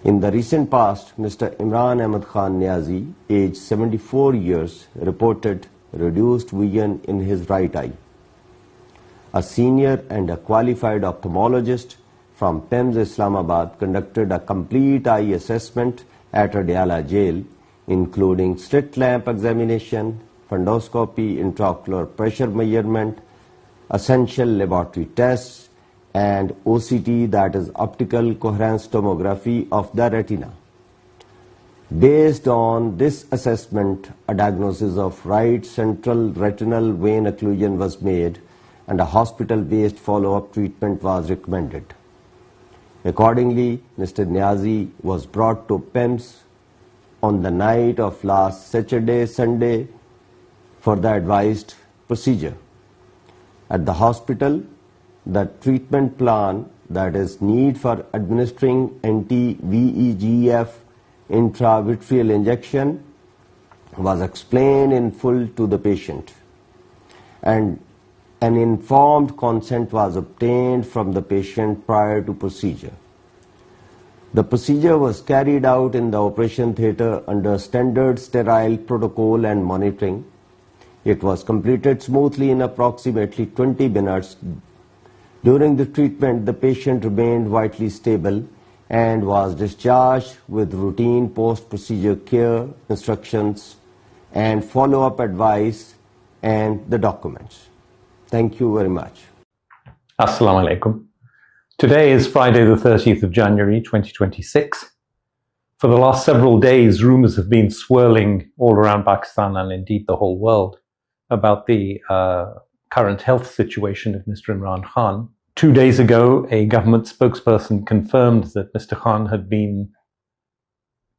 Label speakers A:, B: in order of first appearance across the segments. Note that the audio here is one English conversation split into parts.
A: In the recent past, Mr. Imran Khan Niazi, aged 74 years, reported reduced vision in his right eye. A senior and a qualified ophthalmologist from PIMS Islamabad conducted a complete eye assessment at Diyala jail, including slit lamp examination, fundoscopy, intraocular pressure measurement, essential laboratory tests, and OCT, that is optical coherence tomography of the retina. Based on this assessment, a diagnosis of right central retinal vein occlusion was made and a hospital-based follow-up treatment was recommended. Accordingly, Mr. Niazi was brought to PIMS on the night of last Saturday, Sunday for the advised procedure. At the hospital, the treatment plan, that is need for administering anti-VEGF intravitreal injection, was explained in full to the patient, and an informed consent was obtained from the patient prior to procedure. The procedure was carried out in the operation theatre under standard sterile protocol and monitoring. It was completed smoothly in approximately 20 minutes. During the treatment, the patient remained vitally stable and was discharged with routine post-procedure care, instructions, and follow-up advice and the documents. Thank you very much.
B: Assalamu alaikum. Today is Friday the 30th of January 2026. For the last several days, rumors have been swirling all around Pakistan and indeed the whole world about the current health situation of Mr. Imran Khan. 2 days ago, a government spokesperson confirmed that Mr. Khan had been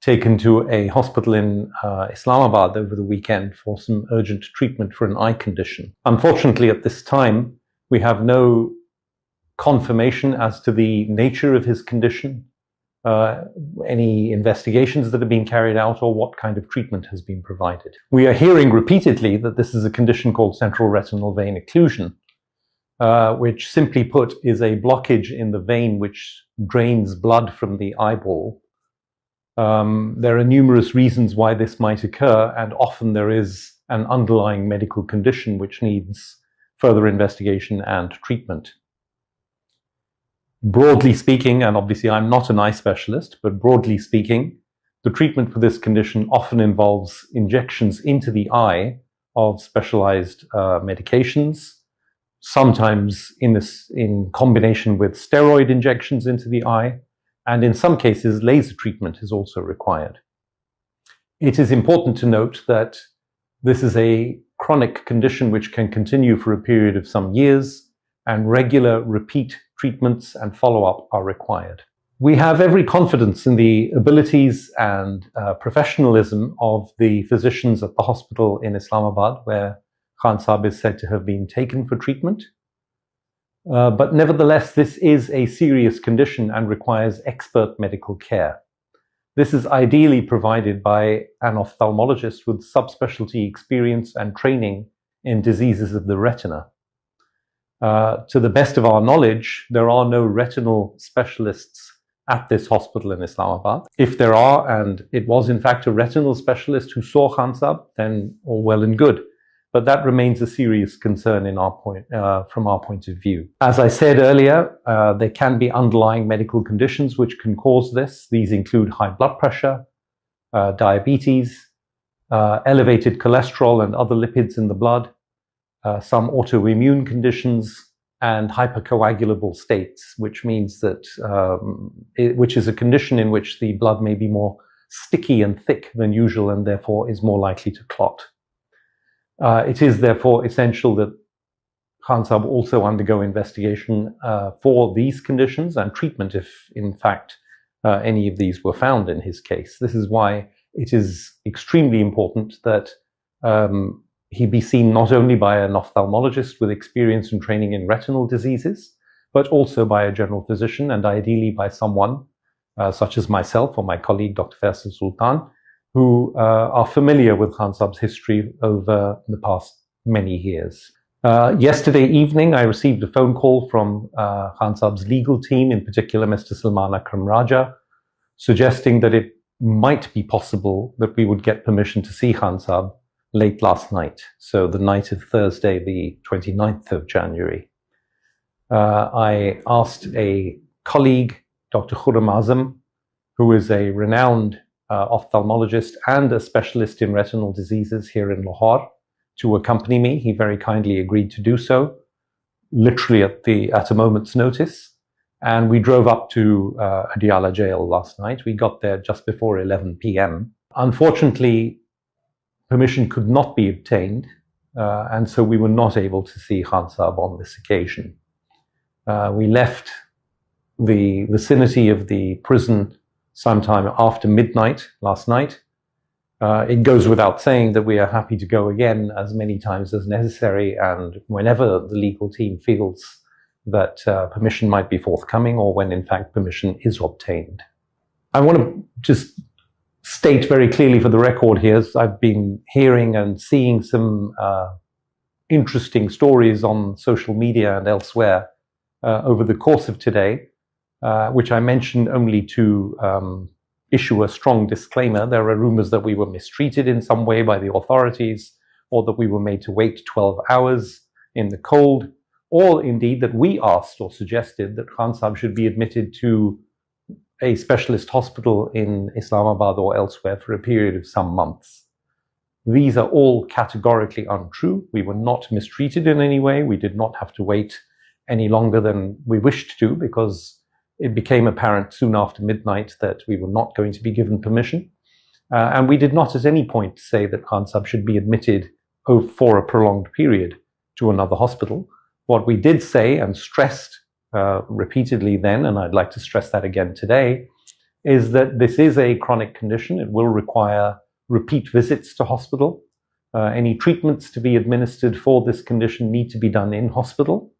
B: taken to a hospital in Islamabad over the weekend for some urgent treatment for an eye condition. Unfortunately, at this time, we have no confirmation as to the nature of his condition, any investigations that have been carried out, or what kind of treatment has been provided. We are hearing repeatedly that this is a condition called central retinal vein occlusion, which simply put is a blockage in the vein which drains blood from the eyeball. There are numerous reasons why this might occur, and often there is an underlying medical condition which needs further investigation and treatment. Broadly speaking, and obviously I'm not an eye specialist, but broadly speaking, the treatment for this condition often involves injections into the eye of specialized medications, sometimes in combination with steroid injections into the eye, and in some cases laser treatment is also required. It is important to note that this is a chronic condition which can continue for a period of some years, and regular repeat treatments and follow-up are required. We have every confidence in the abilities and professionalism of the physicians at the hospital in Islamabad, where Khan Saab is said to have been taken for treatment. But nevertheless, this is a serious condition and requires expert medical care. This is ideally provided by an ophthalmologist with subspecialty experience and training in diseases of the retina. To the best of our knowledge, there are no retinal specialists at this hospital in Islamabad. If there are, and it was in fact a retinal specialist who saw Khan Saab, then all well and good. But that remains a serious concern from our point of view. As I said earlier, there can be underlying medical conditions which can cause this. These include high blood pressure, diabetes, elevated cholesterol and other lipids in the blood, some autoimmune conditions, and hypercoagulable states, which means that which is a condition in which the blood may be more sticky and thick than usual and therefore is more likely to clot. It is therefore essential that Khan Saab also undergo investigation for these conditions and treatment if in fact any of these were found in his case. This is why it is extremely important that he be seen not only by an ophthalmologist with experience and training in retinal diseases, but also by a general physician, and ideally by someone such as myself or my colleague Dr. Faisal Sultan, who are familiar with Khan Saab's history over the past many years. Yesterday evening, I received a phone call from Khan Saab's legal team, in particular Mr. Salman Akram Raja, suggesting that it might be possible that we would get permission to see Khan Sahab late last night, so the night of Thursday, the 29th of January. I asked a colleague, Dr. Khurram Azam, who is a renowned ophthalmologist and a specialist in retinal diseases here in Lahore, to accompany me. He very kindly agreed to do so, literally at a moment's notice. And we drove up to Adiyala jail last night. We got there just before 11 p.m. Unfortunately, permission could not be obtained, and so we were not able to see Khan Sahab on this occasion. We left the vicinity of the prison sometime after midnight last night. It goes without saying that we are happy to go again as many times as necessary, and whenever the legal team feels that permission might be forthcoming, or when in fact permission is obtained. I want to just state very clearly for the record here, I've been hearing and seeing some interesting stories on social media and elsewhere over the course of today, which I mentioned only to issue a strong disclaimer. There are rumors that we were mistreated in some way by the authorities, or that we were made to wait 12 hours in the cold, or indeed that we asked or suggested that Khan Sahab should be admitted to a specialist hospital in Islamabad or elsewhere for a period of some months. These are all categorically untrue. We were not mistreated in any way. We did not have to wait any longer than we wished to, because it became apparent soon after midnight that we were not going to be given permission. And we did not at any point say that Khan Sahab should be admitted for a prolonged period to another hospital. What we did say and stressed repeatedly then, and I'd like to stress that again today, is that this is a chronic condition. It will require repeat visits to hospital. Any treatments to be administered for this condition need to be done in hospital,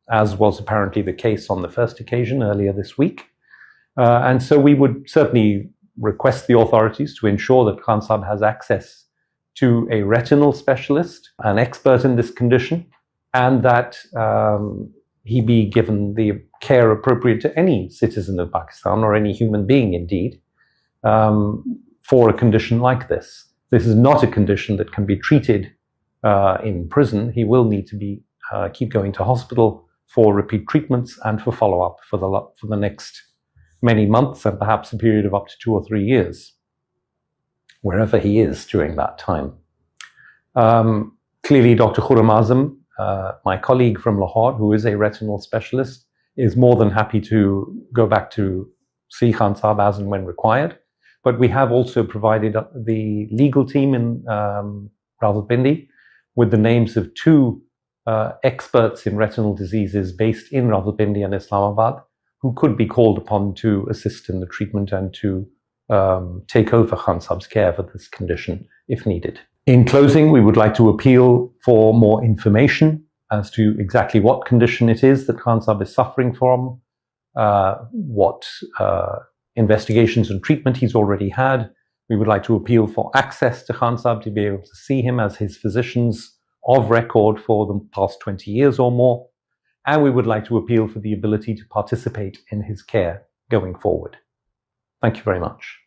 B: as was apparently the case on the first occasion earlier this week. And so we would certainly request the authorities to ensure that Khan Sahab has access to a retinal specialist, an expert in this condition, and that he be given the care appropriate to any citizen of Pakistan, or any human being indeed, for a condition like this. This is not a condition that can be treated in prison. He will need to keep going to hospital for repeat treatments and for follow-up for the next many months, and perhaps a period of up to 2 or 3 years, wherever he is during that time. Clearly, Dr. Khurram Azam, my colleague from Lahore, who is a retinal specialist, is more than happy to go back to see Khan Sahab as and when required. But we have also provided the legal team in Rawalpindi with the names of 2 experts in retinal diseases based in Rawalpindi and Islamabad, who could be called upon to assist in the treatment and to take over Khan Sahab's care for this condition if needed. In closing, we would like to appeal for more information as to exactly what condition it is that Khan Sahab is suffering from, what investigations and treatment he's already had. We would like to appeal for access to Khan Sahab, to be able to see him as his physicians of record for the past 20 years or more. And we would like to appeal for the ability to participate in his care going forward. Thank you very much.